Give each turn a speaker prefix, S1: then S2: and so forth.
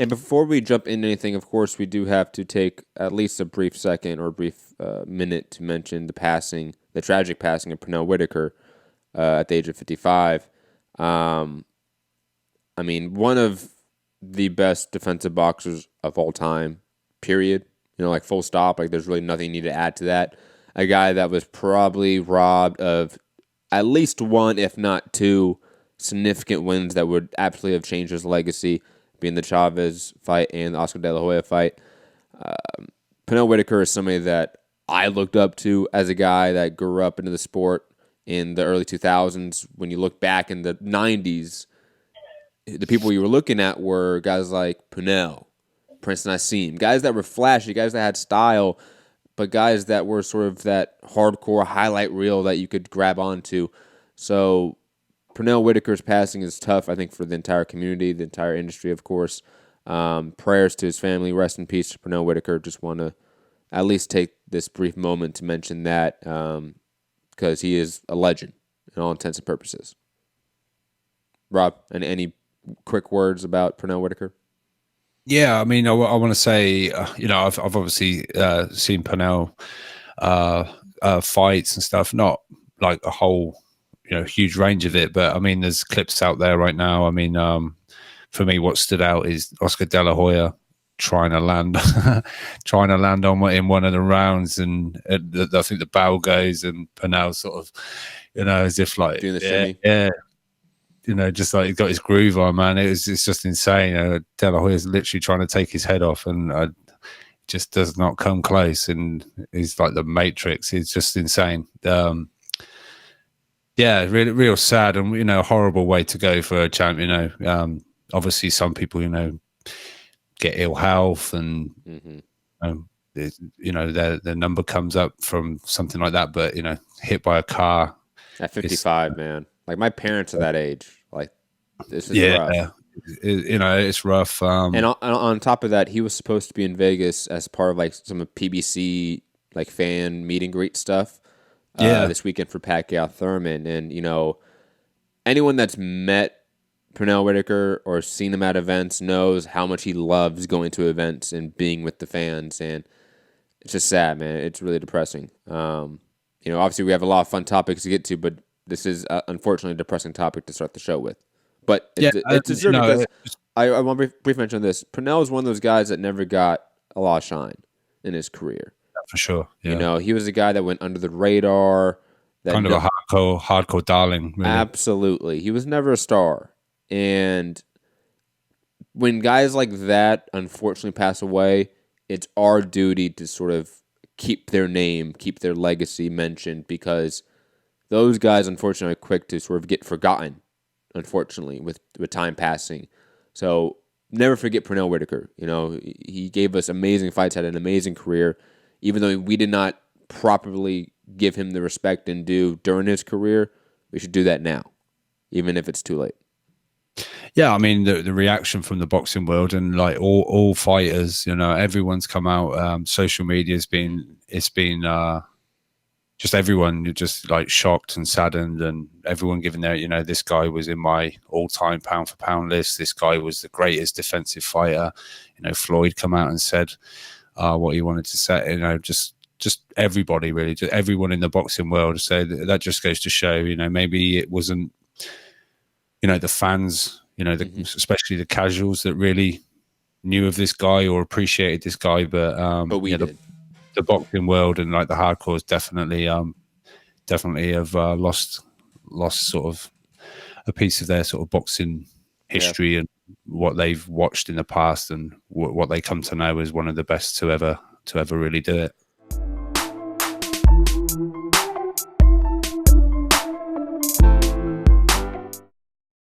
S1: And before we jump into anything, of course, we do have to take at least a brief second or a brief minute to mention the tragic passing of Pernell Whitaker at the age of 55. Um, I mean, one of the best defensive boxers of all time, period. Like full stop. Like there's really nothing you need to add to that. A guy that was probably robbed of at least one, if not two, significant wins that would absolutely have changed his legacy, being the Chavez fight and the Oscar De La Hoya fight. Pernell Whitaker is somebody that I looked up to as a guy that grew up into the sport in the early 2000s. When you look back in the 90s, the people you were looking at were guys like Pernell, Prince Nassim, guys that were flashy, guys that had style, but guys that were sort of that hardcore highlight reel that you could grab onto. So Pernell Whitaker's passing is tough, I think, for the entire community, the entire industry, of course. Prayers to his family. Rest in peace to Pernell Whitaker. Just want to at least take this brief moment to mention that because he is a legend in all intents and purposes. Rob, any quick words about Pernell Whitaker?
S2: Yeah, I mean, I want to say, I've obviously seen Pernell fights and stuff, not like a whole, huge range of it, but I mean, there's clips out there right now. I mean, for me, what stood out is Oscar De La Hoya trying to land on in one of the rounds, and I think the bell goes, and Pernell sort of, as if like
S1: doing the shimmy.
S2: Yeah. Just like he got his groove on, man. It's just insane. De La Hoya's literally trying to take his head off, and just does not come close. And he's like the Matrix. It's just insane. Yeah, really, real sad, and a horrible way to go for a champ. Obviously, some people, get ill health, and their number comes up from something like that. But hit by a car
S1: at 55, man. Like my parents are that age. Like this is rough.
S2: It's rough.
S1: And on top of that, he was supposed to be in Vegas as part of like some PBC like fan meet and greet stuff. This weekend for Pacquiao Thurman, and anyone that's met Pernell Whitaker or seen him at events knows how much he loves going to events and being with the fans, and it's just sad, man. It's really depressing. Obviously we have a lot of fun topics to get to, but this is unfortunately a depressing topic to start the show with. But it's deserved because I want to brief mention this. Pernell is one of those guys that never got a lot of shine in his career.
S2: For sure. Yeah.
S1: He was a guy that went under the radar.
S2: Kind of a hardcore darling. Really.
S1: Absolutely. He was never a star. And when guys like that unfortunately pass away, it's our duty to sort of keep their name, keep their legacy mentioned, because those guys, unfortunately, are quick to sort of get forgotten, unfortunately, with time passing. So never forget Pernell Whitaker. He gave us amazing fights, had an amazing career. Even though we did not properly give him the respect and due during his career, we should do that now, even if it's too late.
S2: Yeah, I mean, the reaction from the boxing world and like all fighters, everyone's come out. Social media has been just everyone just like shocked and saddened, and everyone giving their, this guy was in my all-time pound for pound list. This guy was the greatest defensive fighter. Floyd come out and said what he wanted to say. Just everybody really, just everyone in the boxing world. So that just goes to show, maybe it wasn't, the fans, especially the casuals that really knew of this guy or appreciated this guy, but
S1: we did.
S2: The boxing world and like the hardcores definitely have lost sort of a piece of their sort of boxing history and what they've watched in the past and what they come to know as one of the best to ever really do it.